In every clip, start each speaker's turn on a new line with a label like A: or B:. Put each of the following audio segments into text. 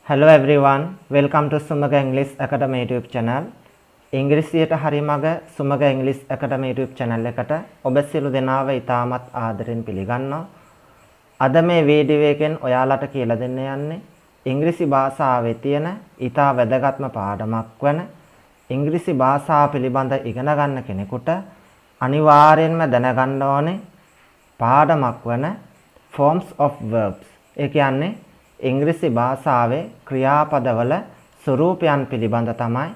A: Hello everyone, welcome to Sumaga English Academy YouTube channel. ඉංග්‍රීසියට හරි මග සුමග English Academy YouTube channel එකට ඔබ සියලු දෙනාව ඉතාමත් ආදරෙන් පිළිගන්නවා. අද මේ වීඩියෝ එකෙන් ඔයාලට කියලා දෙන්න යන්නේ ඉංග්‍රීසි භාෂාවේ තියෙන ඉතා වැදගත්ම පාඩමක් වන ඉංග්‍රීසි භාෂාව පිළිබඳ ඉගෙන ගන්න කෙනෙකුට අනිවාර්යෙන්ම දැනගන්න ඕනේ පාඩමක් වන forms of verbs. ඒ කියන්නේ ඉංග්‍රීසි භාෂාවේ ක්‍රියාපදවල ස්වරූපයන් පිළිබඳ තමයි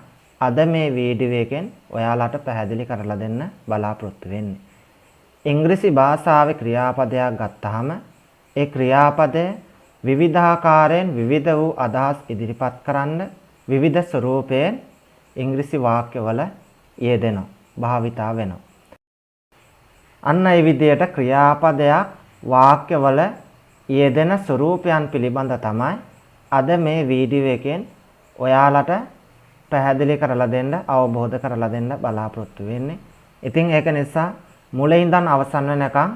A: අද මේ වීඩියෝ එකෙන් ඔයාලට පැහැදිලි කරලා දෙන්න බලාපොරොත්තු වෙන්නේ. ඉංග්‍රීසි භාෂාවේ ක්‍රියාපදයක් ගත්තාම ඒ ක්‍රියාපදය විවිධාකාරයෙන් විවිධ වූ අදහස් ඉදිරිපත් කරන්න විවිධ ස්වරූපයෙන් ඉංග්‍රීසි වාක්‍යවල යෙදෙනවා, භාවිතා වෙනවා. අන්න ඒ විදිහට ක්‍රියාපදයක් වාක්‍යවල යෙදෙන ස්වරූපයන් පිළිබඳ තමයි අද මේ වීඩියෝ එකෙන් ඔයාලට පැහැදිලි කරලා දෙන්න, අවබෝධ කරලා දෙන්න බලාපොරොත්තු වෙන්නේ. ඉතින් ඒක නිසා මුලින් ඉඳන් අවසන් වෙනකම්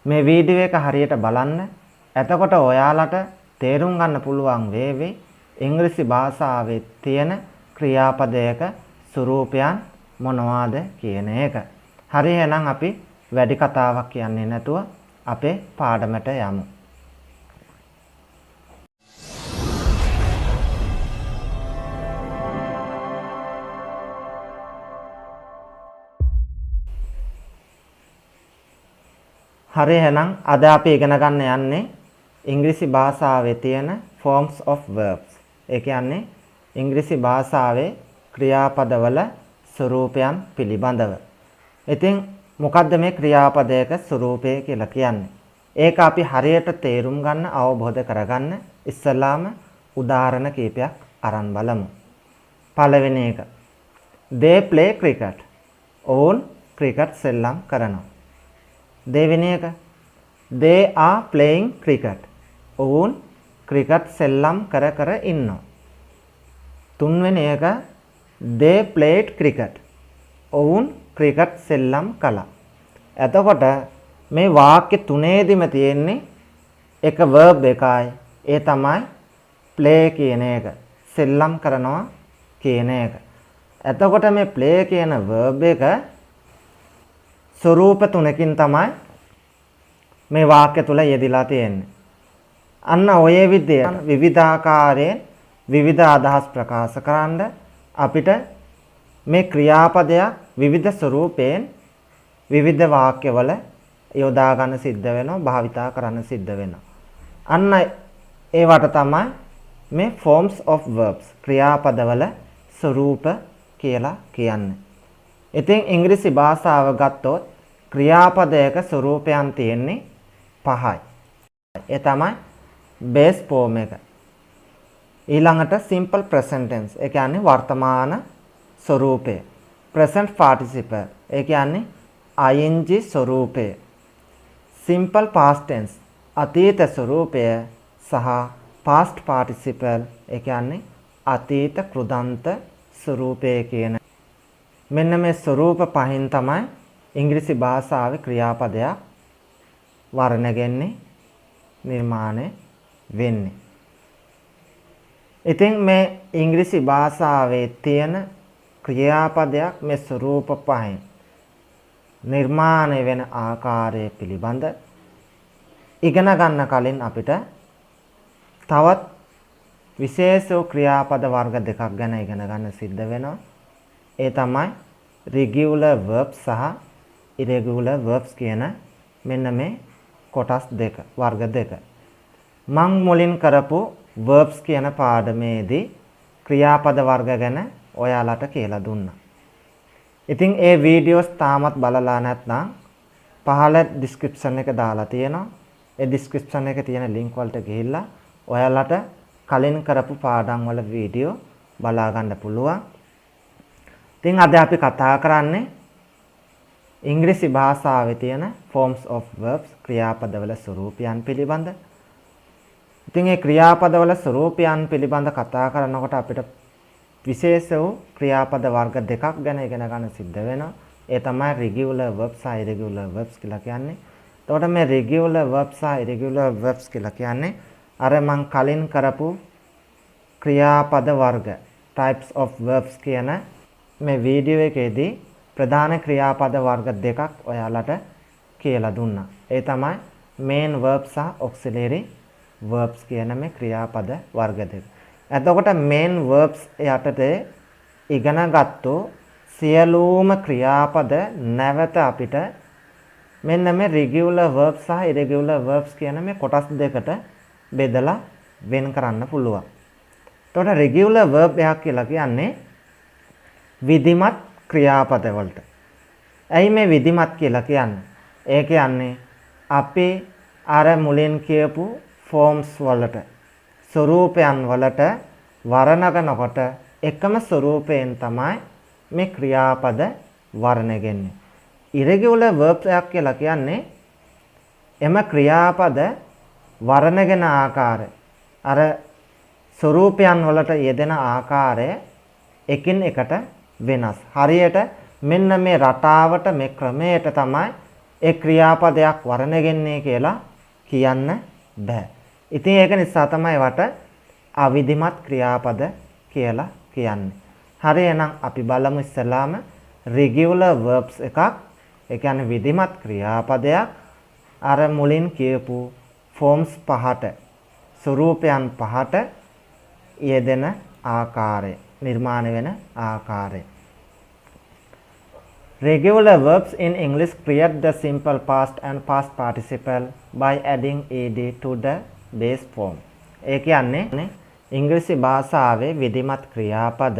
A: මේ වීඩියෝ එක හරියට බලන්න. එතකොට ඔයාලට තේරුම් ගන්න පුළුවන් වේවි ඉංග්‍රීසි භාෂාවේ තියෙන ක්‍රියාපදයක ස්වරූපයන් මොනවාද කියන එක. හරි, එහෙනම් අපි වැඩි කතාවක් කියන්නේ නැතුව අපේ පාඩමට යමු. හරි, එහෙනම් අද අපි ඉගෙන ගන්න යන්නේ ඉංග්‍රීසි භාෂාවේ තියෙන forms of verbs. ඒ කියන්නේ ඉංග්‍රීසි භාෂාවේ ක්‍රියාපදවල ස්වරූපයන් පිළිබඳව. ඉතින් මොකද්ද මේ ක්‍රියාපදයක ස්වරූපය කියලා කියන්නේ? ඒක අපි හරියට තේරුම් ගන්න, අවබෝධ කරගන්න ඉස්සලාම උදාහරණ කීපයක් අරන් බලමු. පළවෙනි එක. They play cricket. ඔවුන් ක්‍රිකට් සෙල්ලම් කරනවා. දෙවෙනි එක. They are playing cricket. ඔවුන් ක්‍රිකට් සෙල්ලම් කර ඉන්නවා. තුන්වෙනි එක. They played cricket. ඔවුන් ක්‍රිකට් සෙල්ලම් කළා. එතකොට මේ වාක්‍ය තුනේදීම තියෙන්නේ එක verb එකයි. ඒ තමයි play කියන එක. සෙල්ලම් කරනවා කියන එක. එතකොට මේ play කියන verb එක ස්වරූප තුනකින් තමයි මේ වාක්‍ය තුල යෙදিলা තියෙන්නේ. අන්න ඔය විදිහට විවිධාකාරයෙන් විවිධ අදහස් ප්‍රකාශ කරන්න අපිට මේ ක්‍රියාපදයක් විවිධ ස්වරූපයෙන් විවිධ වාක්‍යවල යොදා ගන්න සිද්ධ වෙනවා, භාවිතා කරන්න සිද්ධ වෙනවා. අන්න ඒවට තමයි මේ forms of verbs, ක්‍රියාපදවල ස්වරූප කියලා කියන්නේ. ඉතින් ඉංග්‍රීසි භාෂාව ගත්තොත් ක්‍රියාපදයක ස්වරූපයන් තියෙන්නේ 5යි. ඒ තමයි base form එක. ඊළඟට simple present tense, ඒ කියන්නේ වර්තමාන ස්වරූපය. present participle, ඒ කියන්නේ ing ස්වරූපය. simple past tense, අතීත ස්වරූපය සහ past participle, ඒ කියන්නේ අතීත කෘදන්ත ස්වරූපය කියන මෙන්න මේ ස්වරූප පහෙන් තමයි ඉංග්‍රීසි භාෂාවේ ක්‍රියාපදයක් වර්ණගන්නේ, නිර්මාණය වෙන්නේ. ඉතින් මේ ඉංග්‍රීසි භාෂාවේ තියෙන ක්‍රියාපදයක් මේ ස්වරූප පහෙන් නිර්මාණය වෙන ආකාරය පිළිබඳ ඉගෙන ගන්න කලින් අපිට තවත් විශේෂ ක්‍රියාපද වර්ග දෙකක් ගැන ඉගෙන ගන්න සිද්ධ වෙනවා. ඒ තමයි regular verbs සහ irregular verbs කියන මෙන්න මේ කොටස් දෙක, වර්ග දෙක. මං මුලින් කරපු verbs කියන පාඩමේදී ක්‍රියාපද වර්ග ගැන ඔයාලට කියලා දුන්නා. ඉතින් ඒ වීඩියෝස් තාමත් බලලා නැත්නම් පහළ description එක දාලා තියෙනවා. ඒ description එකේ තියෙන link වලට ගිහිල්ලා ඔයාලට කලින් කරපු පාඩම් වල වීඩියෝ බලා ගන්න පුළුවන්. ඉතින් අද අපි කතා කරන්නේ ඉංග්‍රීසි භාෂාවේ තියෙන forms of verbs, ක්‍රියාපදවල ස්වරූපයන් පිළිබඳ. ඉතින් මේ ක්‍රියාපදවල ස්වරූපයන් පිළිබඳ කතා කරනකොට අපිට විශේෂ වූ ක්‍රියාපද වර්ග දෙකක් ගැන ඉගෙන ගන්න සිද්ධ වෙනවා. ඒ තමයි regular verbs සහ irregular verbs කියලා කියන්නේ. එතකොට මේ regular verbs සහ irregular verbs කියලා කියන්නේ අර මං කලින් කරපු ක්‍රියාපද වර්ග types of verbs කියන මේ වීඩියෝ එකේදී ප්‍රධාන ක්‍රියාපද වර්ග දෙකක් ඔයාලට කියලා දුන්නා. ඒ තමයි main verbs සහ auxiliary verbs කියන මේ ක්‍රියාපද වර්ග දෙක. එතකොට main verbs යටතේ ඉගෙනගත්තු සියලුම ක්‍රියාපද නැවත අපිට මෙන්න මේ regular verbs සහ irregular verbs කියන මේ කොටස් දෙකට බෙදලා වෙන් කරන්න පුළුවන්. එතකොට regular verb එකක් කියලා කියන්නේ විධිමත් ක්‍රියාපද වලට. ඇයි මේ විධිමත් කියලා කියන්නේ? ඒ කියන්නේ අපි අර මුලින් කියපු forms වලට ස්වරූපයන් වලට වර්ණනකොට එකම ස්වරූපයෙන් තමයි මේ ක්‍රියාපද වර්ණගෙන්නේ. irregular verbs එකක් කියලා කියන්නේ එම ක්‍රියාපද වර්ණගෙන ආකාරය අර ස්වරූපයන් වලට යෙදෙන ආකාරය එකින් එකට වෙනස්. හරියට මෙන්න මේ රටාවට මේ ක්‍රමයට තමයි ඒ ක්‍රියාපදයක් වර්ණගෙන්නේ කියලා කියන්න බෑ. ඉතින් ඒක නිසා තමයි වට අවිධිමත් ක්‍රියාපද කියලා කියන්නේ. හරි එහෙනම් අපි බලමු ඉස්සෙල්ලාම regular verbs එකක්. ඒ කියන්නේ විධිමත් ක්‍රියාපදයක් අර මුලින් කියපු forms පහට ස්වරූපයන් පහට යෙදෙන ආකාරය නිර්මාණය වෙන ආකාරය. Regular verbs in English create the simple past and past participle by adding ed to the base form. ඒ කියන්නේ ඉංග්‍රීසි භාෂාවේ විධිමත් ක්‍රියාපද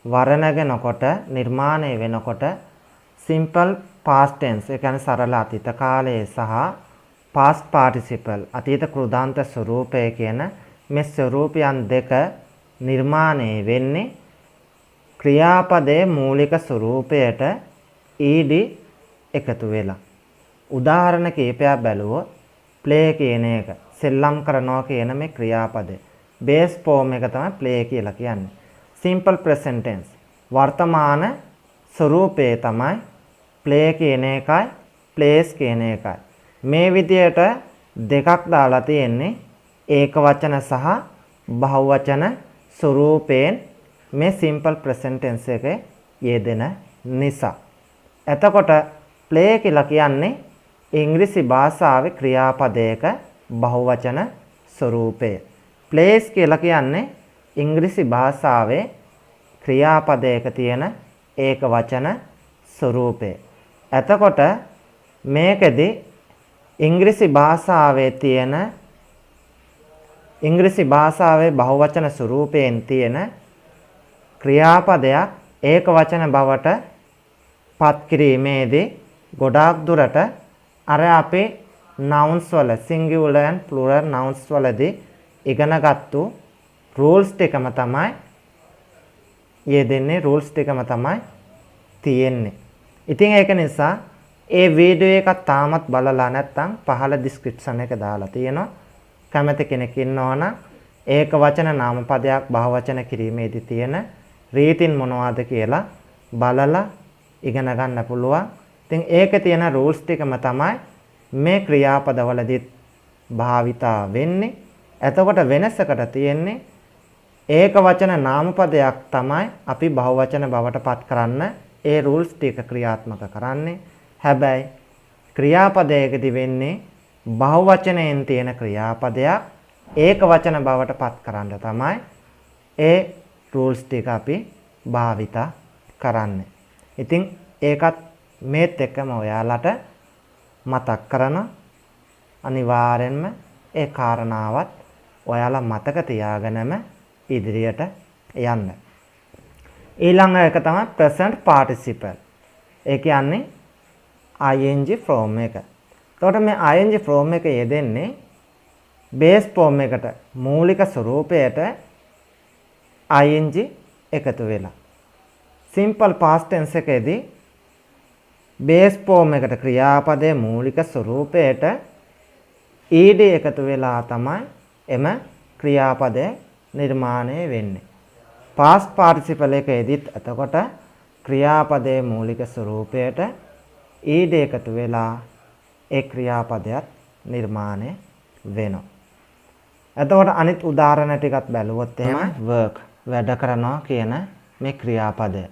A: වර්ණගෙනකොට නිර්මාණය වෙනකොට simple past tense ඒ කියන්නේ සරල අතීත කාලයේ සහ past participle අතීත කෘදාන්ත ස්වරූපය කියන මේ ස්වරූපයන් දෙක නිර්මාණය වෙන්නේ ක්‍රියාපදයේ මූලික ස්වරූපයට ed එකතු වෙලා. උදාහරණ කීපයක් බැලුවොත් play කියන එක සෙල්ලම් කරනවා කියන මේ ක්‍රියාපදය base form එක තමයි play කියලා කියන්නේ. simple present tense වර්තමාන ස්වරූපේ තමයි play කියන එකයි plays කියන එකයි. මේ විදියට දෙකක් දාලා තියෙන්නේ ඒක වචන සහ බහුවචන ස්වරූපයෙන් මේ simple present tense එකේ යෙදෙන නිසා. එතකොට play කියලා කියන්නේ ඉංග්‍රීසි භාෂාවේ ක්‍රියාපදයක බහුවචන ස්වරූපය. plays කියලා කියන්නේ ඉංග්‍රීසි භාෂාවේ ක්‍රියාපදයක තියෙන ඒක වචන ස්වරූපය. එතකොට මේකෙදි ඉංග්‍රීසි භාෂාවේ බහුවචන ස්වරූපයෙන් තියෙන ක්‍රියාපදයක් ඒක වචන බවට පත් කිරීමේදී ගොඩාක් දුරට අර අපේ nouns වල singular and plural nouns වලදී ඉගෙනගත්තු rules ටිකම තමයි යෙදෙන්නේ rules ටිකම තමයි තියෙන්නේ. ඉතින් ඒක නිසා ඒ වීඩියෝ එක තාමත් බලලා නැත්නම් පහළ description එක දාලා තියෙනවා. කැමති කෙනෙක් ඉන්නවා නම් ඒක වචන නාමපදයක් බහුවචන කිරීමේදී තියෙන රීතින් මොනවද කියලා බලලා ඉගෙන ගන්න පුළුවන්. ඉතින් ඒකේ තියෙන rules ටිකම තමයි මේ ක්‍රියාපදවලදී භාවිතා වෙන්නේ. එතකොට වෙනසකට තියෙන්නේ ඒක වචන නාමපදයක් තමයි අපි බහුවචන බවට පත් කරන්න ඒ rules ටික ක්‍රියාත්මක කරන්නේ. හැබැයි ක්‍රියාපදයකදී වෙන්නේ බහුවචනයෙන් තියෙන ක්‍රියාපදයක් ඒක වචන බවට පත් කරන්න තමයි ඒ rules ටික අපි භාවිතා කරන්නේ. ඉතින් ඒකත් මේත් එක්කම ඔයාලට මතක් කරන අනිවාර්යෙන්ම ඒ කාරණාවත් ඔයාලා මතක තියාගෙනම ඉදිරියට යන්න. ඊළඟ එක තමයි present participle. ඒ කියන්නේ ing form එක. එතකොට මේ ing form එක යෙදෙන්නේ base form එකට මූලික ස්වරූපයට ing එකතු වෙලා. simple past tense එකේදී base form එකට ක්‍රියාපදයේ මූලික ස්වරූපයට ed එකතු වෙලා තමයි එම ක්‍රියාපදය නිර්මාණය වෙන්නේ. past participle එකේදීත් එතකොට ක්‍රියාපදයේ මූලික ස්වරූපයට ed එකතු වෙලා ඒ ක්‍රියාපදයක් නිර්මාණය වෙනවා. එතකොට අනිත් උදාහරණ ටිකත් බැලුවොත් එහෙම work වැඩ කරනවා කියන මේ ක්‍රියාපදය.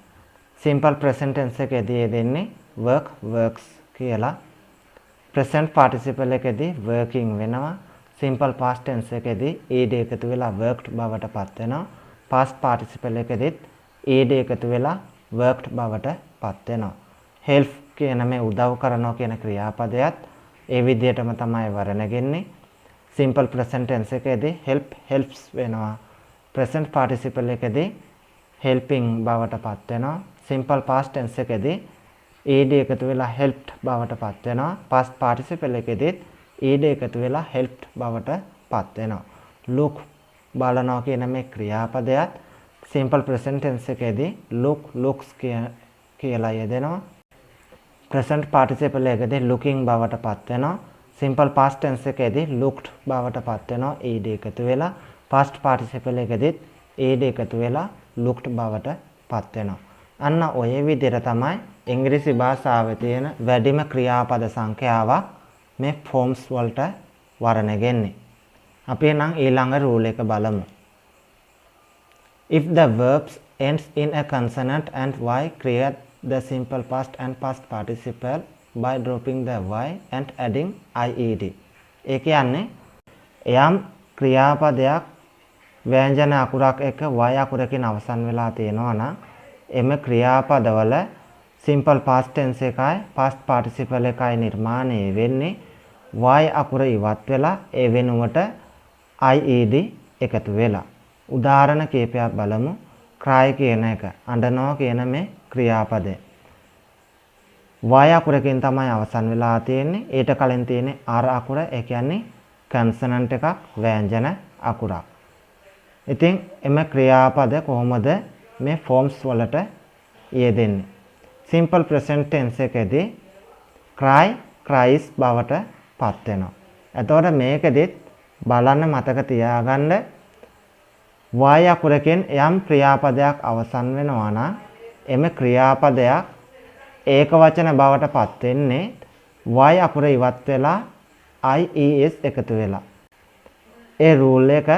A: simple present tense එකේදී දෙන්නේ work works කියලා. present participle එකේදී working වෙනවා. simple past tense එකේදී ed එකතු වෙලා worked බවට පත් වෙනවා. past participle එකේදීත් ed එකතු වෙලා worked බවට පත් වෙනවා. help කියන මේ උදව් කරනවා කියන ක්‍රියාපදයත් ඒ විදිහටම තමයි වර්ණගෙන්නේ. simple present tense එකේදී help helps වෙනවා. present participle එකේදී helping බවට පත් වෙනවා. simple past tense එකේදී ed එකතු වෙලා helped බවට පත් වෙනවා. past participle එකේදී ed එකතු වෙලා helped බවට පත් වෙනවා. look බලනවා කියන මේ ක්‍රියාපදයත් simple present tense එකේදී look looks කියලා යෙදෙනවා. present participle එකේදී looking බවට පත් වෙනවා. simple past tense එකේදී looked බවට පත් වෙනවා ed එකතු වෙලා. past participle එකේදී ed එකතු වෙලා looked බවට පත් වෙනවා. අන්න ඔය විදිහට තමයි ඉංග්‍රීසි භාෂාවේ තියෙන වැඩිම ක්‍රියාපද සංඛ්‍යාවක් මේ forms වලට වර්ණගෙන්නේ. අපි නම් ඊළඟ rule එක බලමු. If the verbs ends in a consonant and y, create the simple past and past participle by dropping the y and adding ied. ඒ කියන්නේ යම් ක්‍රියාපදයක් ව්‍යංජන අකුරක් එක්ක y අකුරකින් අවසන් වෙලා තියෙනවා නම් එම ක්‍රියාපදවල simple past tense එකයි past participle එකයි නිර්මාණය වෙන්නේ y අකුර ඉවත් වෙලා ඒ වෙනුවට ied එකතු වෙලා. උදාහරණ කීපයක් බලමු. cry කියන එක අඬනවා කියන මේ ක්‍රියාපදය y අකුරකින් තමයි අවසන් වෙලා තියෙන්නේ. ඊට කලින් තියෙන්නේ r අකුර, ඒ කියන්නේ consonant එකක්, ව්‍යංජන අකුරක්. ඉතින් එම ක්‍රියාපද කොහොමද මේ forms වලට යෙදෙන්නේ? simple present tense එකේදී cry cries බවට පත් වෙනවා. එතකොට මේකෙදිත් බලන්න මතක තියාගන්න y අකුරකින් යම් ක්‍රියාපදයක් අවසන් වෙනවා නම් එම ක්‍රියාපදයක් ඒක වචන බවට පත් වෙන්නේ y අකුර ඉවත් වෙලා ies එකතු වෙලා. ඒ rule එක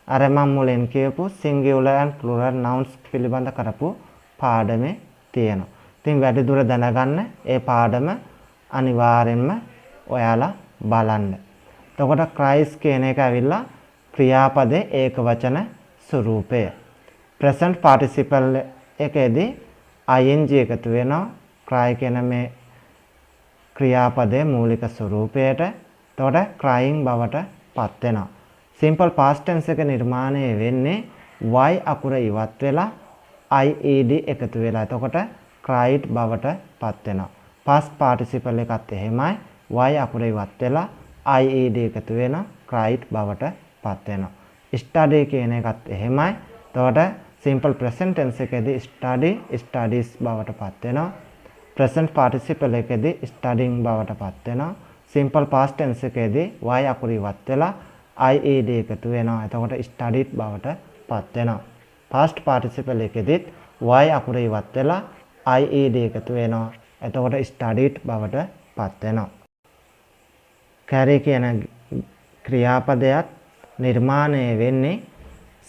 A: අර මම මුලින් කියපු singular and plural nouns පිළිබඳ කරපු පාඩමේ තියෙනවා. ඉතින් වැඩි දුර දැනගන්න ඒ පාඩම අනිවාර්යෙන්ම ඔයාලා බලන්න. එතකොට cries කියන එක ඇවිල්ලා ක්‍රියාපදේ ඒක වචන ස්වරූපය. present participle එකේදී ing එකතු වෙනවා cry කියන මේ ක්‍රියාපදයේ මූලික ස්වරූපයට. එතකොට crying බවට පත් වෙනවා. simple past tense එක නිර්මාණය වෙන්නේ y අකුර ඉවත් වෙලා ied එකතු වෙලා. එතකොට cried බවට පත් වෙනවා. past participle එකත් එහෙමයි y අකුර ඉවත් වෙලා ied එකතු වෙනවා cried බවට පත් වෙනවා. study කියන එකත් එහෙමයි. එතකොට simple present tense එකේදී study studies බවට පත් වෙනවා. present participle එකේදී studying බවට පත් වෙනවා. simple past tense එකේදී y අකුර ඉවත් වෙලා ied එකතු වෙනවා. එතකොට studied බවට පත් වෙනවා. past participle එකේදීත් y අකුර ඉවත් වෙලා ied එකතු වෙනවා. එතකොට studied බවට පත් වෙනවා. carry කියන ක්‍රියාපදයක් නිර්මාණය වෙන්නේ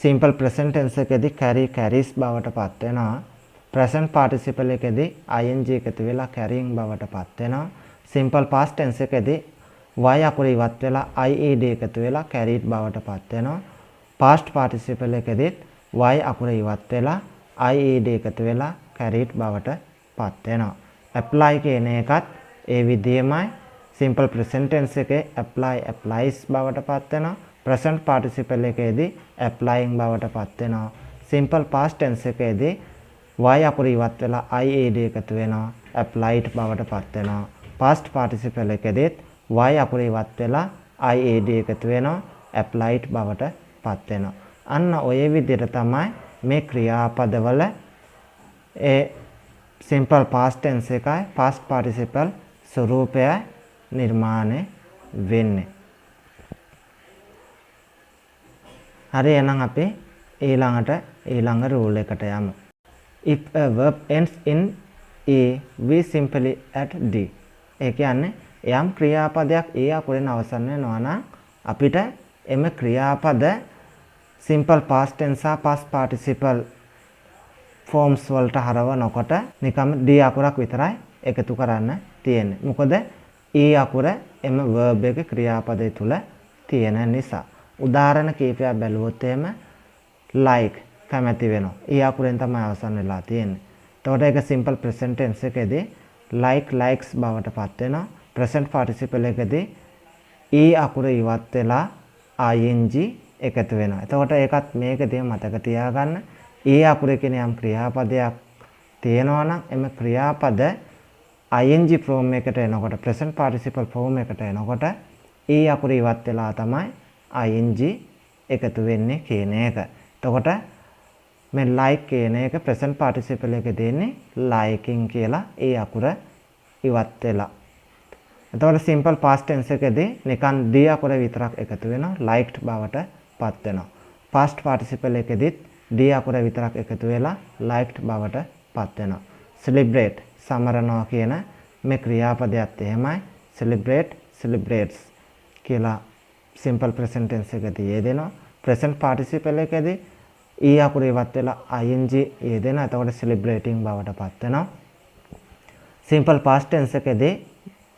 A: simple present tense එකේදී carry carries බවට පත් වෙනවා. present participle එකේදී ing එකතු වෙලා carrying බවට පත් වෙනවා. simple past tense එකේදී y අකුර ඉවත් වෙලා ied එකතු වෙලා carried බවට පත් වෙනවා. past participle එකේදී y අකුර ඉවත් වෙලා ied එකතු වෙලා carried බවට පත් වෙනවා. apply කියන එකත් ඒ විදිහමයි. simple present tense එකේ apply applies බවට පත් වෙනවා. present participle එකේදී applying බවට පත් වෙනවා. simple past tense එකේදී y අකුර ඉවත් වෙලා ied එකතු වෙනවා applied බවට පත් වෙනවා. past participle එකේදී y අකුර ඉවත් වෙලා ied එකතු වෙනවා applied බවට පත් වෙනවා. අන්න ඔය විදිහට තමයි මේ ක්‍රියාපදවල ඒ simple past tense එකයි past participle ස්වරූපය නිර්මාණය වෙන්නේ. හරි, එහෙනම් අපි ඊළඟ rule එකට යමු. if a verb ends in e we simply add d. ඒ කියන්නේ යම් ක්‍රියාපදයක් ඒ අකුරෙන් අවසන් වෙනවා නම් අපිට එම ක්‍රියාපද simple past tense සහ past participle forms වලට හරවනකොට නිකම් d අකුරක් විතරයි එකතු කරන්න තියෙන්නේ. මොකද e අකුර එම verb එක ක්‍රියාපදයේ තුල තියෙන නිසා. උදාහරණ කීපයක් බැලුවොත් එහෙම like කැමැති වෙනවා. e අකුරෙන් තමයි අවසන් වෙලා තියෙන්නේ. එතකොට ඒක simple present tense එකේදී like likes බවට පත් වෙනවා. present participle එකේදී e අකුර ඉවත් වෙලා ing එකතු වෙනවා. එතකොට ඒකත් මේකදී මතක තියාගන්න. e අකුරේ කියන යම් ක්‍රියාපදයක් තියෙනවා නම් එම ක්‍රියාපද ing form එකට එනකොට present participle form එකට එනකොට e අකුර ඉවත් වෙලා තමයි ing එකතු වෙන්නේ කියන එක. එතකොට මේ like කියන එක present participle එකේ දෙන්නේ liking කියලා e අකුර ඉවත් වෙලා. එතකොට simple past tense එකේදී නිකන් d අකුර විතරක් එකතු වෙනවා liked බවට පත් වෙනවා. past participle එකේදීත් d අකුර විතරක් එකතු වෙලා liked බවට පත් වෙනවා. celebrate සමරනවා කියන මේ ක්‍රියාපදයක් එහෙමයි. celebrate celebrates කියලා simple present tense එකේදී යෙදෙනවා. present participle එකේදී e අකුර ඉවත් වෙලා ing යෙදෙනවා. එතකොට celebrating බවට පත් වෙනවා. simple past tense එකේදී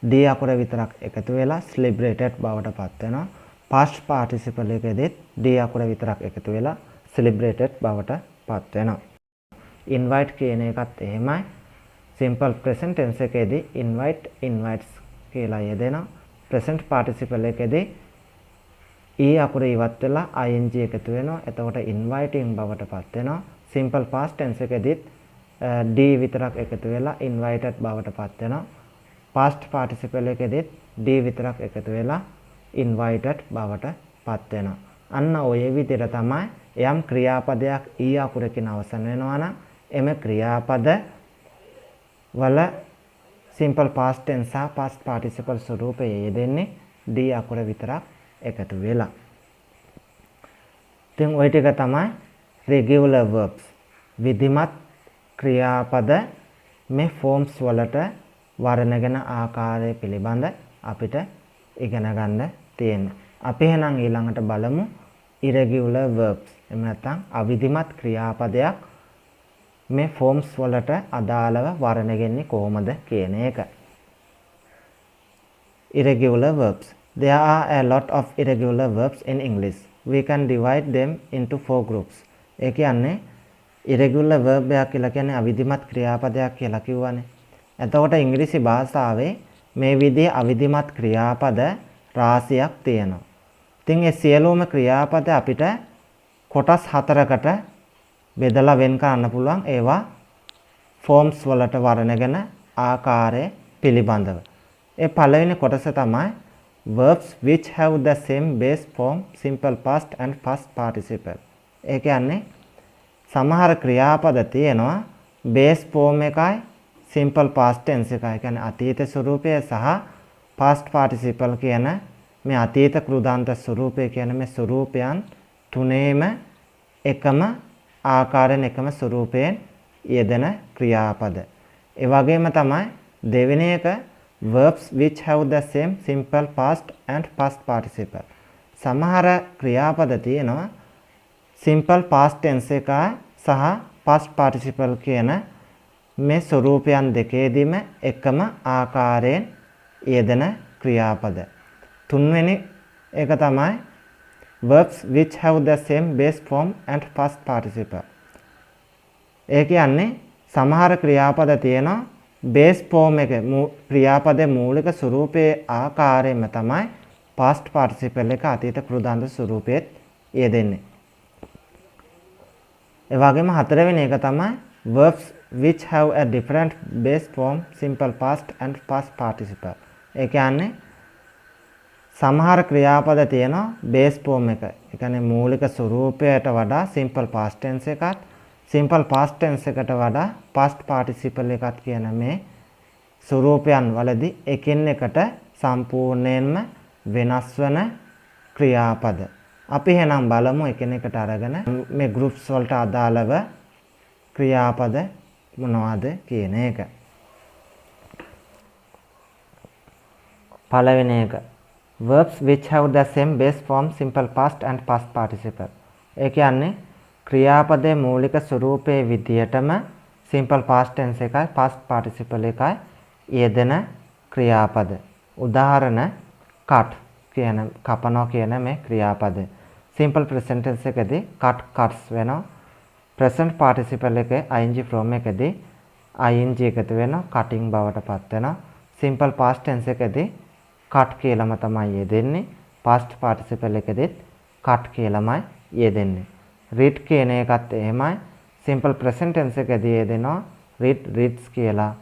A: d අකුර විතරක් එකතු වෙලා celebrated බවට පත් වෙනවා. past participle එකේදී d අකුර විතරක් එකතු වෙලා celebrated බවට පත් වෙනවා. invite කියන එකත් එහෙමයි. simple present tense එකේදී invite invites කියලා යෙදෙනවා. present participle එකේදී e අකුර ඉවත් වෙලා ing එකතු වෙනවා. එතකොට inviting බවට පත් වෙනවා. simple past tense එකේදී d විතරක් එකතු වෙලා invited බවට පත් වෙනවා. past participle එකේදී d විතරක් එකතු වෙලා invited බවට පත් වෙනවා. අන්න ඔය විදිහට තමයි යම් ක්‍රියාපදයක් e අකුරකින් අවසන් වෙනවා නම් එම ක්‍රියාපද වල simple past tense සහ past participle ස්වරූපයේ යෙදෙන්නේ d අකුර විතරක් එකතු වෙලා. ඉතින් ওই ටික තමයි regular verbs. විධිමත් ක්‍රියාපද මේ forms වලට වර්ණගෙන ආකාරය පිළිබඳ අපිට ඉගෙන ගන්න තියෙනවා. අපි එහෙනම් ඊළඟට බලමු irregular verbs. එහෙම නැත්නම් අවිධිමත් ක්‍රියාපදයක් මේ forms වලට අදාළව වර්ණගෙන්නේ කොහොමද කියන එක. Irregular verbs. There are a lot of irregular verbs in English. We can divide them into 4 groups. ඒ කියන්නේ irregular verb එකක් කියලා කියන්නේ අවිධිමත් ක්‍රියාපදයක් කියලා කිව්වනේ. එතකොට ඉංග්‍රීසි භාෂාවේ මේ විදිහේ අවිධිමත් ක්‍රියාපද රාශියක් තියෙනවා. ඉතින් ඒ සියලුම ක්‍රියාපද අපිට කොටස් 4කට බෙදලා වෙන් කරන්න පුළුවන්. ඒවා forms වලට වර්ණගෙන ආකාරය පිළිබඳව. ඒ පළවෙනි කොටස තමයි verbs which have the same base form, simple past and past participle. ඒ කියන්නේ සමහර ක්‍රියාපද තියෙනවා base form එකයි simple past tense එකයි. කියන්නේ අතීත ස්වරූපය සහ past participle කියන මේ අතීත කෘදාන්ත ස්වරූපය කියන මේ ස්වරූපයන් තුනේම එකම ආකාරයෙන් එකම ස්වරූපයෙන් යෙදෙන ක්‍රියාපද. ඒ වගේම තමයි දෙවෙනි එක verbs which have the same simple past and past participle. සමහර ක්‍රියාපද තියෙනවා simple past tense එක සහ past participle කියන මේ ස්වරූපයන් දෙකේදීම එකම ආකාරයෙන් යෙදෙන ක්‍රියාපද. තුන්වෙනි එක තමයි verbs which have the same base form and past participle. ඒ කියන්නේ සමහර ක්‍රියාපද තියෙනවා base form එක ක්‍රියාපදයේ මූලික ස්වරූපයේ ආකාරයෙන්ම තමයි past participle එක අතීත කෘදාන්ත ස්වරූපයේ යෙදෙන්නේ. ඒ වගේම හතරවෙනි එක තමයි verbs which have a different base form, simple past and past participle. ඒ කියන්නේ සමහර ක්‍රියාපද තියෙනවා base form එක. ඒ කියන්නේ මූලික ස්වරූපයට වඩා simple past tense එකත් simple past tense එකට වඩා past participle එකත් කියන මේ ස්වරූපයන් වලදී එකින් එකට සම්පූර්ණයෙන්ම වෙනස් වන ක්‍රියාපද. අපි එහෙනම් බලමු එකිනෙකට අරගෙන මේ groups වලට අදාළව ක්‍රියාපද මොනවද කියන එක. පළවෙනි එක verbs which have the same base form simple past and past participle. ඒ කියන්නේ ක්‍රියාපදයේ මූලික ස්වරූපයේ විදියටම simple past tense එකයි past participle එකයි යෙදෙන ක්‍රියාපද. උදාහරණ cut කියන කපනවා කියන මේ ක්‍රියාපදය. simple present tense එකදී cut cuts වෙනවා. present participle එකේ ing from එකදී ing එකතු වෙනවා cutting බවට පත් වෙනවා. simple past tense එකදී cut කියලාම තමයි යෙදෙන්නේ. past participle එකදීත් cut කියලාමයි යෙදෙන්නේ. read කියන එකත් එහෙමයි. simple present tense එකදී යෙදෙනවා read reads කියලා.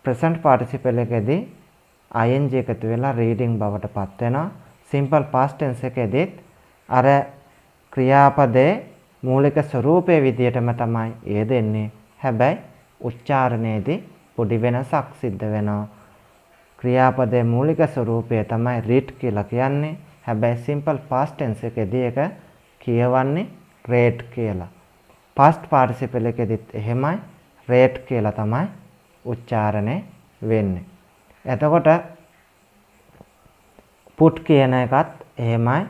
A: present participle එකදී ing එකතු වෙලා reading බවට පත් වෙනවා. simple past tense එකදීත් අර ක්‍රියාපදයේ මූලික ස්වරූපයේ විදියටම තමයි යෙදෙන්නේ. හැබැයි උච්චාරණයේදී පොඩි වෙනසක් සිද්ධ වෙනවා. ක්‍රියාපදයේ මූලික ස්වරූපය තමයි read කියලා කියන්නේ. හැබැයි simple past tense එකදී ඒක කියවන්නේ read කියලා. past participle එකෙදිත් එහෙමයි read කියලා තමයි උච්චාරණය වෙන්නේ. එතකොට put කියන එකත් එහෙමයි.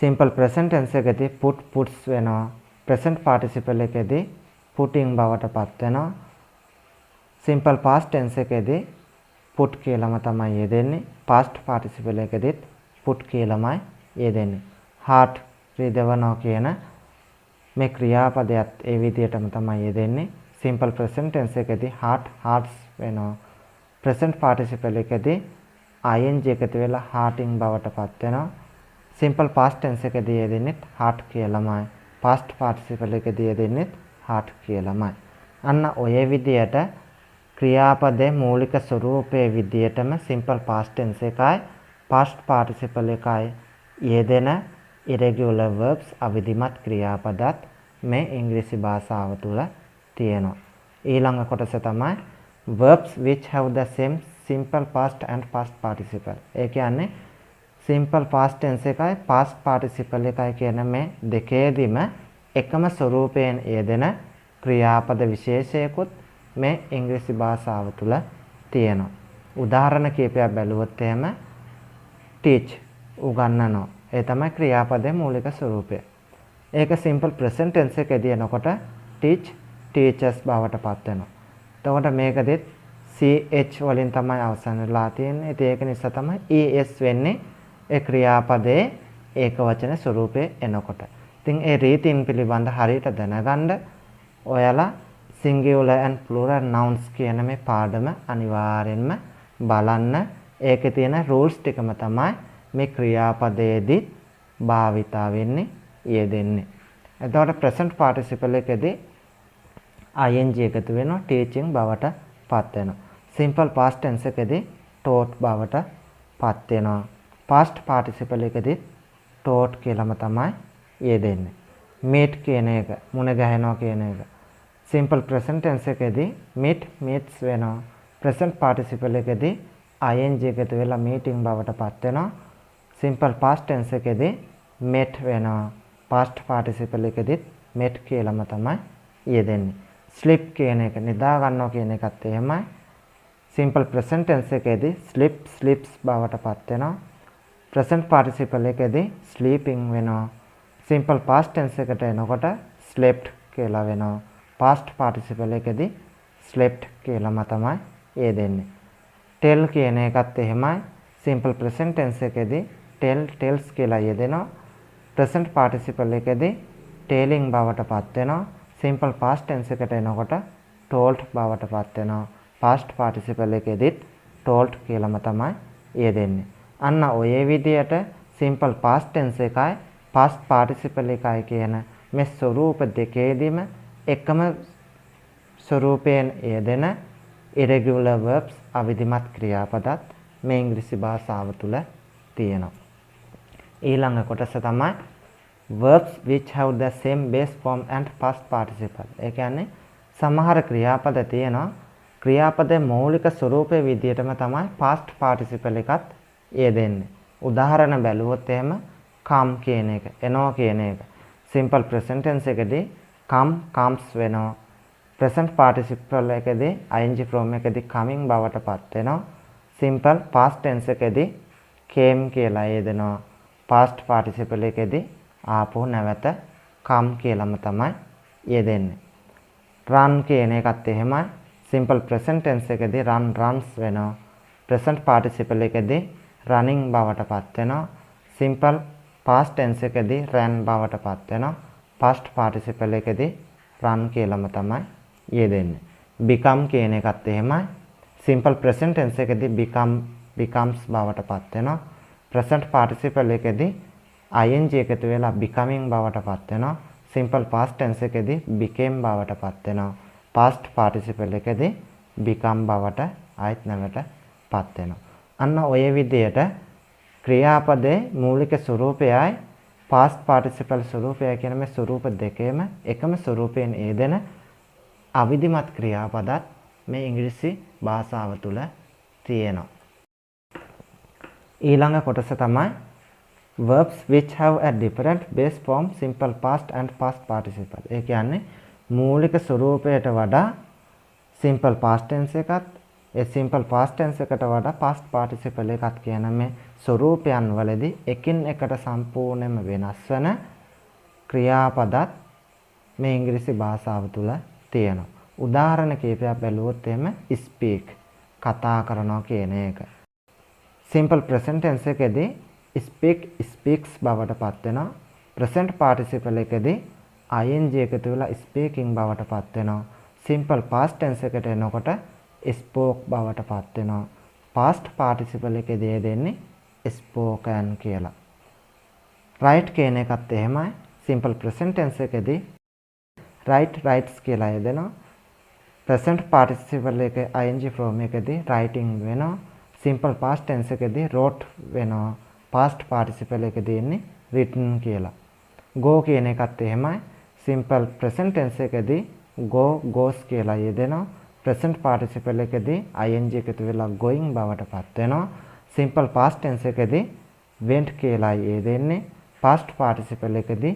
A: simple present tense එකදී put puts වෙනවා. present participle එකදී putting බවට පත් වෙනවා. simple past tense එකදී put කියලාම තමයි යෙදෙන්නේ. past participle එකදීත් put කියලාමයි යෙදෙන්නේ. heart රිදවනවා කියන මේ ක්‍රියාපදයට ඒ විදිහටම තමයි යෙදෙන්නේ. simple present tense එකදී heart hearts වෙනවා. present participle එකදී ing එකතු වෙලා hearting බවට පත් වෙනවා. simple past tense එකදී යෙදෙන්නේ heart කියලාමයි. past participle එකදී යෙදෙන්නේ heart කියලාමයි. අන්න ඔය විදිහට ක්‍රියාපදයේ මූලික ස්වරූපයේ විදිහටම simple past tense එකයි past participle එකයි යෙදෙන irregular verbs අවිධිමත් ක්‍රියාපදත් මේ ඉංග්‍රීසි භාෂාව තුළ තියෙනවා. ඊළඟ කොටස තමයි verbs which have the same simple past and past participle. ඒ කියන්නේ simple past tense එකයි past participle එකයි කියන මේ දෙකේදීම එකම ස්වරූපයෙන් යෙදෙන ක්‍රියාපද විශේෂයකුත් මේ ඉංග්‍රීසි භාෂාව තුළ තියෙනවා. උදාහරණ කීපයක් බැලුවොත් එහෙම teach උගන්වනවා. ඒ තමයි ක්‍රියාපදයේ මූලික ස්වරූපය. ඒක simple present tense එකේදී එනකොට teach teachers බවට පත් වෙනවා. එතකොට මේකෙදිත් ch වලින් තමයි අවසන් වෙලා තියෙන්නේ. ඉතින් ඒක නිසා තමයි es වෙන්නේ ඒ ක්‍රියාපදයේ ඒකවචන ස්වරූපේ එනකොට. ඉතින් ඒ රීතීන් පිළිබඳ හරියට දැනගන්න ඔයාලා singular and plural nouns කියන මේ පාඩම අනිවාර්යෙන්ම බලන්න. ඒකේ තියෙන rules ටිකම තමයි මේ ක්‍රියාපදයේදී භාවිතා වෙන්නේ යෙදෙන්නේ. එතකොට present participle එකේදී ing එකතු වෙනවා teaching බවට පත් වෙනවා. simple past tense එකේදී taught බවට පත් වෙනවා. past participle එකේදී taught කියලාම තමයි යෙදෙන්නේ. meet කියන එක මුණ ගැහෙනවා කියන එක. simple present tense එකේදී meet meets වෙනවා. present participle එකේදී ing එකතු වෙලා meeting බවට පත් වෙනවා. simple past tense එකේදී met වෙනවා. past participle එකේදී met කියලාම තමයි යෙදෙන්නේ. sleep කියන එක නිදා ගන්නවා කියන එකත් එහෙමයි. simple present tense එකේදී sleep sleeps බවට පත් වෙනවා. present participle එකේදී sleeping වෙනවා. simple past tense එකට එනකොට slept කියලා වෙනවා. past participle එකේදී slept කියලාම තමයි යෙදෙන්නේ. tell කියන එකත් එහෙමයි. simple present tense එකේදී tell tells කියලා යෙදෙනවා. present participle එකේදී telling බවට පත් වෙනවා. simple past tense එකට එනකොට told බවට පත් වෙනවා. past participle එකේදීත් told කියලාම තමයි යෙදෙන්නේ. අන්න ඔය විදිහට simple past tense එකයි past participle එකයි කියන මේ ස්වරූප දෙකේදීම එකම ස්වරූපයෙන් යෙදෙන irregular verbs අවිධිමත් ක්‍රියාපදත් මේ ඉංග්‍රීසි භාෂාව තුළ තියෙනවා. ඊළඟ කොටස තමයි verbs which have the same base form and past participle. ඒ කියන්නේ සමහර ක්‍රියාපද තියෙනවා ක්‍රියාපදයේ මූලික ස්වරූපයේ විදිහටම තමයි past participle එකත් යෙදෙන්නේ. උදාහරණ බැලුවොත් එහෙම come කියන එක, එනවා කියන එක. simple present tense එකදී come comes වෙනවා. present participle එකදී ing from එකදී coming බවට පත් වෙනවා. simple past tense එකදී came කියලා යෙදෙනවා. past participle එකේදී ආපහු නැවත come කියලාම තමයි යෙදෙන්නේ. run කියන එකත් එහෙමයි. simple present tense එකේදී run runs වෙනවා. present participle එකේදී running බවට පත් වෙනවා. simple past tense එකේදී ran බවට පත් වෙනවා. past participle එකේදී run කියලාම තමයි යෙදෙන්නේ. become කියන එකත් එහෙමයි. simple present tense එකේදී becomes බවට පත් වෙනවා. present participle එකේදී ing එකතු වෙලා becoming බවට පත් වෙනවා. simple past tense එකේදී became බවට පත් වෙනවා. past participle එකේදී become බවට ආයෙත් නැවත පත් වෙනවා. අන්න ඔය විදිහට ක්‍රියාපදයේ මූලික ස්වරූපයයි past participle ස්වරූපය කියන මේ ස්වරූප දෙකේම එකම ස්වරූපයෙන් යෙදෙන අවිධිමත් ක්‍රියාපදත් මේ ඉංග්‍රීසි භාෂාව තුළ තියෙනවා. ඊළඟ කොටස තමයි verbs which have a different base form simple past and past participle. ඒ කියන්නේ මූලික ස්වරූපයට වඩා simple past tense එකත් ඒ simple past tense එකට වඩා past participle එකත් කියන මේ ස්වරූපයන් වලදී එකින් එකට සම්පූර්ණයෙන්ම වෙනස් වෙන ක්‍රියාපදත් මේ ඉංග්‍රීසි භාෂාව තුළ තියෙනවා. උදාහරණ කීපයක් බැලුවොත් එහෙම speak කතා කරනවා කියන එක. simple present tense එකේදී speak speaks බවට පත් වෙනවා. present participle එකේදී ing එකතු වෙලා speaking බවට පත් වෙනවා. simple past tense එකට එනකොට spoke බවට පත් වෙනවා. past participle එකේදී දෙන්නේ spoken කියලා. write කියන එකත් එහෙමයි. simple present tense එකේදී writes කියලා යෙදෙනවා. present participle එකේ ing form එකේදී writing වෙනවා. simple past tense එකේදී wrote වෙනවා. past participle එකේදී ඉන්නේ written කියලා. go කියන එකත් එහෙමයි. simple present tense එකේදී goes කියලා යෙදෙනවා. present participle එකේදී ing එකතු වෙලා going බවට පත් වෙනවා. simple past tense එකේදී went කියලා යෙදෙන්නේ. past participle එකේදී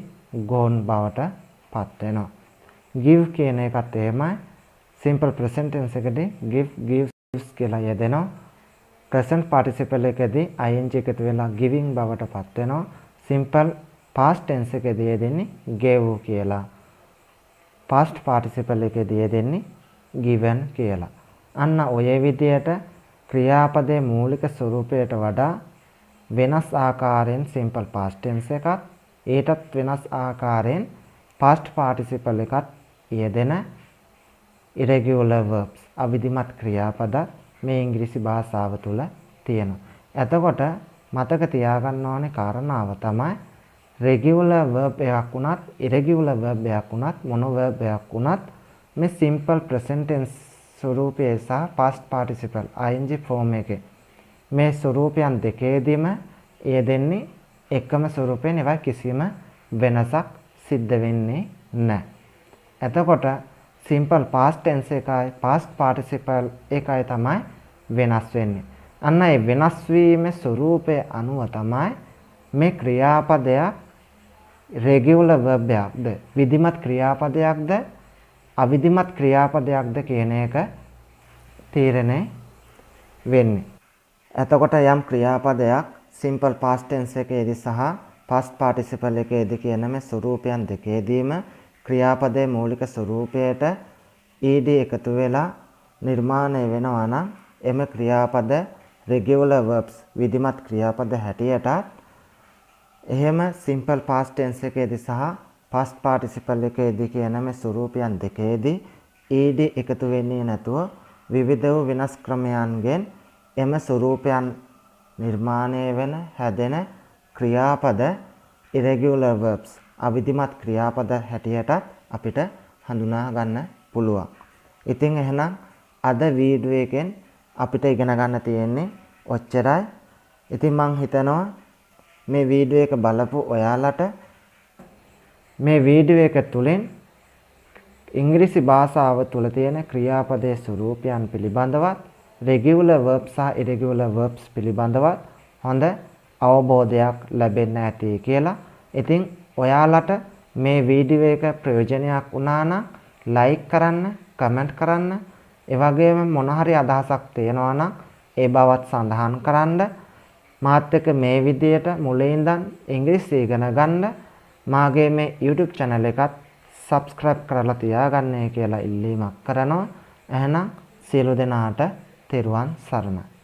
A: gone බවට පත් වෙනවා. give කියන එකත් එහෙමයි. simple present tense එකේදී gives කියලා යෙදෙනවා. present participle එකේදී ing එකතු වෙලා giving බවට පත් වෙනවා. simple past tense එකේදී යෙදෙන්නේ gave කියලා. past participle එකේදී යෙදෙන්නේ given කියලා. අන්න ඔය විදියට ක්‍රියාපදයේ මූලික ස්වරූපයට වඩා වෙනස් ආකාරයෙන් simple past tense එකත් ඊටත් වෙනස් ආකාරයෙන් past participle එකත් යෙදෙන irregular verbs අවිධිමත් ක්‍රියාපද මේ ඉංග්‍රීසි භාෂාව තුළ තියෙනවා. එතකොට මතක තියාගන්න ඕනේ කාරණාව තමයි regular verb එකක් වුණත් irregular verb එකක් වුණත් මොන verb එකක් වුණත් මේ simple present tense ස්වරූපයේ සහ past participle ing form එකේ මේ ස්වරූපයන් දෙකේදීම යෙදෙන්නේ එකම ස්වරූපයෙන් ඒවා කිසිම වෙනසක් සිද්ධ වෙන්නේ නැහැ. එතකොට simple past tense එකයි past participle එකයි තමයි වෙනස් වෙන්නේ. අන්න ඒ වෙනස් වීමේ ස්වරූපයේ අනුව තමයි මේ ක්‍රියාපදයක් regular verb එකක්ද විධිමත් ක්‍රියාපදයක්ද අවිධිමත් ක්‍රියාපදයක්ද කියන එක තීරණය වෙන්නේ. එතකොට යම් ක්‍රියාපදයක් simple past tense එකේදී සහ past participle එකේදී කියන මේ ස්වරූපයන් දෙකේදීම ක්‍රියාපදයේ මූලික ස්වරූපයට ed එකතු වෙලා නිර්මාණය වෙනවා නම් එම ක්‍රියාපද regular verbs විධිමත් ක්‍රියාපද හැටියට එහෙම simple past tense එකේදී සහ past participle එකේදී කියන මේ ස්වරූපයන් දෙකේදී ed එකතු වෙන්නේ නැතුව විවිධ වූ වෙනස් ක්‍රමයන්ගෙන් එම ස්වරූපයන් නිර්මාණය වෙන හැදෙන ක්‍රියාපද irregular verbs අවිධිමත් ක්‍රියාපද හැටියට අපිට හඳුනා ගන්න පුළුවන්. ඉතින් එහෙනම් අද වීඩියෝ එකෙන් අපිට ඉගෙන ගන්න තියෙන්නේ ඔච්චරයි. ඉතින් මම හිතනවා මේ වීඩියෝ එක බලපු ඔයාලට මේ වීඩියෝ එක තුලින් ඉංග්‍රීසි භාෂාව තුල තියෙන ක්‍රියාපදයේ ස්වරූපයන් පිළිබඳවත් regular verbs සහ irregular verbs පිළිබඳවත් හොඳ අවබෝධයක් ලැබෙන්න ඇති කියලා. ඉතින් ඔයාලට මේ වීඩියෝ එක ප්‍රයෝජනයක් වුණා නම් like කරන්න, comment කරන්න, ඒ වගේම මොන හරි අදහසක් තියෙනවා නම් ඒ බවත් සඳහන් කරන්න. මාත් එක්ක මේ විදියට මුලින් ඉඳන් ඉංග්‍රීසි ඉගෙන ගන්න මාගේ මේ YouTube channel එකත් subscribe කරලා තියාගන්න කියලා ඉල්ලීමක් කරනවා. එහෙනම් සියලු දෙනාට තෙරුවන් සරණයි.